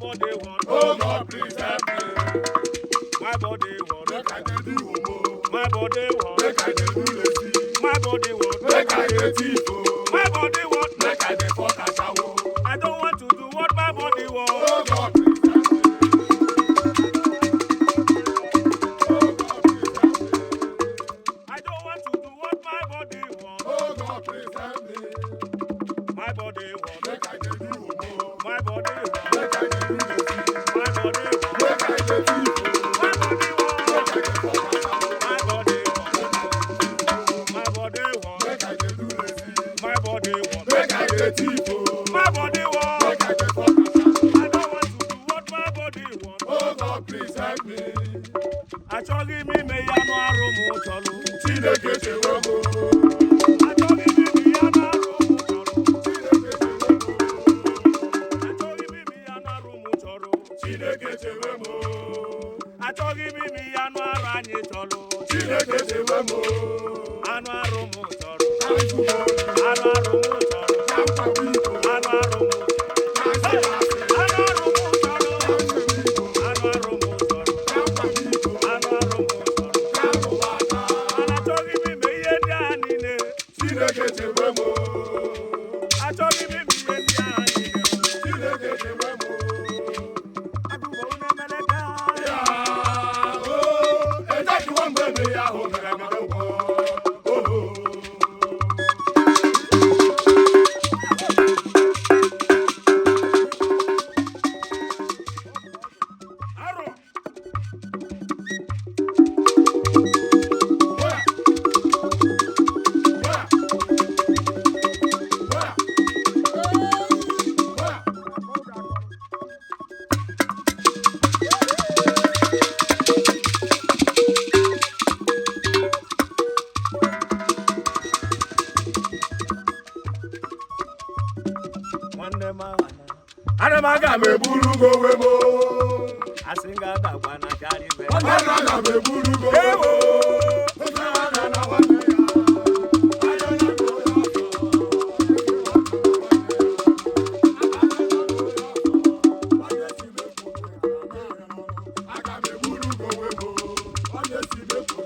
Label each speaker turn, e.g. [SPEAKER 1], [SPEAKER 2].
[SPEAKER 1] body want.
[SPEAKER 2] Oh God, please help me.
[SPEAKER 1] My body want.
[SPEAKER 2] Make I dey do homo.
[SPEAKER 1] My body want.
[SPEAKER 2] Make I dey do lazy.
[SPEAKER 1] My body want.
[SPEAKER 2] Make I dey thief oh.
[SPEAKER 1] My body want.
[SPEAKER 2] Make I dey fuck ashawo.
[SPEAKER 1] I don't want to do what my body want.
[SPEAKER 2] Oh God, please help me. Oh God, please help me.
[SPEAKER 1] I don't want to do what my body want.
[SPEAKER 2] Oh God, please help me.
[SPEAKER 1] My body want.
[SPEAKER 2] Make I dey do homo.
[SPEAKER 1] My body want.
[SPEAKER 2] Make I dey do lazy.
[SPEAKER 1] My body want.
[SPEAKER 2] Make I dey thief oh.
[SPEAKER 1] My body want.
[SPEAKER 2] Make I dey fuck ashawo.
[SPEAKER 1] My body want. My body want.
[SPEAKER 2] Make I dey do lazy.
[SPEAKER 1] My body want.
[SPEAKER 2] Make I dey thief oh.
[SPEAKER 1] My body want.
[SPEAKER 2] Make I dey fuck ashawo.
[SPEAKER 1] I don't want to do what my body want.
[SPEAKER 2] Oh God, please help me.
[SPEAKER 1] Achọghị m ime ya anụ arụ m chọrọ.
[SPEAKER 2] Chineke chewe m.
[SPEAKER 1] Achọghị m ime ya anụ arụ m chọrọ.
[SPEAKER 2] Chineke chewe m.
[SPEAKER 1] Achọghị m ime ya anụ arụ m chọrọ.
[SPEAKER 2] Chineke chewe m.
[SPEAKER 1] Achọghị m ime ya anụ arụ anyị chọrọ.
[SPEAKER 2] Chineke chewe m.
[SPEAKER 1] Anụ arụ m chọrọ.
[SPEAKER 2] Ka izu m.
[SPEAKER 1] Anụ arụ m chọrọ.
[SPEAKER 2] Ka mkpagbu iko.
[SPEAKER 1] Anụ arụ m chọrọ.
[SPEAKER 2] Ka nsị asị.
[SPEAKER 1] Anụ arụ m chọrọ.
[SPEAKER 2] Ka nsogbu iko.
[SPEAKER 1] Anụ arụ m chọrọ.
[SPEAKER 2] Ka mkpagbu iko.
[SPEAKER 1] Anụ arụ m chọrọ.
[SPEAKER 2] Ka arụba aka.
[SPEAKER 1] Mana achọghị m ime ihe ndị a niile.
[SPEAKER 2] Chineke chewe m.
[SPEAKER 1] Achọghị m ime ihe ndị a niile.
[SPEAKER 2] Chineke chewe m.
[SPEAKER 1] Agụba unu emeleka.
[SPEAKER 2] Ya o, ejeghịwa mgbe eme ya ahụ mere mere ngwọ. Oho.
[SPEAKER 1] Arọ.
[SPEAKER 2] Waya. Waya. Waya. Waya.
[SPEAKER 1] Nwanne m ahụ
[SPEAKER 2] Ana m aga m eburu go we mo.
[SPEAKER 1] asị m ga-adagwa na jaribe.
[SPEAKER 2] Ana m aga m eburu go we mo. Oge aga na nwanne ya. Ayo na go ya ọzọ. Onye si mekwu aga m eburu go we mo. Onye si mekwu